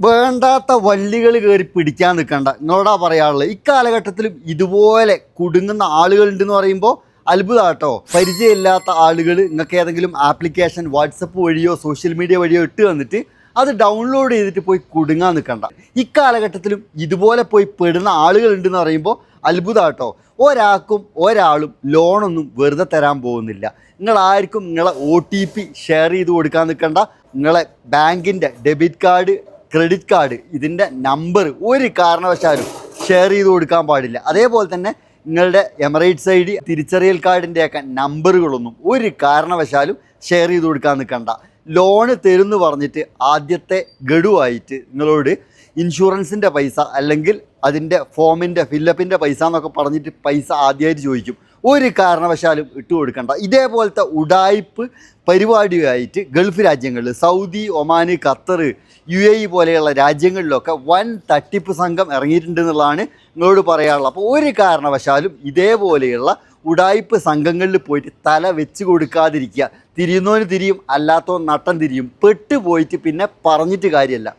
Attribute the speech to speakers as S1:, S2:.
S1: വേണ്ടാത്ത വള്ളികൾ കയറി പിടിക്കാൻ നിൽക്കണ്ട. നിങ്ങളോടാ പറയാനുള്ളത്. ഇക്കാലഘട്ടത്തിലും ഇതുപോലെ കുടുങ്ങുന്ന ആളുകളുണ്ടെന്ന് പറയുമ്പോൾ അത്ഭുതമാട്ടോ. പരിചയമില്ലാത്ത ആളുകൾ നിങ്ങൾക്ക് ഏതെങ്കിലും ആപ്ലിക്കേഷൻ വാട്സപ്പ് വഴിയോ സോഷ്യൽ മീഡിയ വഴിയോ ഇട്ട് വന്നിട്ട് അത് ഡൗൺലോഡ് ചെയ്തിട്ട് പോയി കുടുങ്ങാൻ നിൽക്കണ്ട. ഇക്കാലഘട്ടത്തിലും ഇതുപോലെ പോയി പെടുന്ന ആളുകളുണ്ടെന്ന് പറയുമ്പോൾ അത്ഭുതമാട്ടോ. ഒരാളും ലോണൊന്നും വെറുതെ തരാൻ പോകുന്നില്ല. നിങ്ങളാർക്കും നിങ്ങളെ OTP ഷെയർ ചെയ്ത് കൊടുക്കാൻ നിൽക്കണ്ട. നിങ്ങളെ ബാങ്കിൻ്റെ ഡെബിറ്റ് കാർഡ്, ക്രെഡിറ്റ് കാർഡ്, ഇതിൻ്റെ നമ്പർ ഒരു കാരണവശാലും ഷെയർ ചെയ്ത് കൊടുക്കാൻ പാടില്ല. അതേപോലെ തന്നെ നിങ്ങളുടെ എമിറേറ്റ്സ് ID, തിരിച്ചറിയൽ കാർഡിൻ്റെയൊക്കെ നമ്പറുകളൊന്നും ഒരു കാരണവശാലും ഷെയർ ചെയ്ത് കൊടുക്കാൻ നിൽക്കണ്ട. ലോണ് തരുമെന്ന് പറഞ്ഞിട്ട് ആദ്യത്തെ ഗഡുവായിട്ട് നിങ്ങളോട് ഇൻഷുറൻസിൻ്റെ പൈസ അല്ലെങ്കിൽ അതിൻ്റെ ഫോമിൻ്റെ ഫില്ലപ്പിൻ്റെ പൈസ എന്നൊക്കെ പറഞ്ഞിട്ട് പൈസ ആദ്യമായിട്ട് ചോദിക്കും. ഒരു കാരണവശാലും ഇട്ട് കൊടുക്കണ്ട. ഇതേപോലത്തെ ഉഡായിപ്പ് പരിപാടിയായിട്ട് ഗൾഫ് രാജ്യങ്ങളിൽ, സൗദി, ഒമാൻ, ഖത്തർ, UAE പോലെയുള്ള രാജ്യങ്ങളിലൊക്കെ വൻ തട്ടിപ്പ് സംഘം ഇറങ്ങിയിട്ടുണ്ടെന്നുള്ളതാണ് നിങ്ങളോട് പറയാനുള്ളത്. അപ്പോൾ ഒരു കാരണവശാലും ഇതേപോലെയുള്ള ഉഡായിപ്പ് സംഘങ്ങളിൽ പോയിട്ട് തല വെച്ച് കൊടുക്കാതിരിക്കുക. തിരിയുന്നവന് തിരിയും, അല്ലാത്തവൻ നട്ടം തിരിയും. പെട്ടുപോയിട്ട് പിന്നെ പറഞ്ഞിട്ട് കാര്യമല്ല.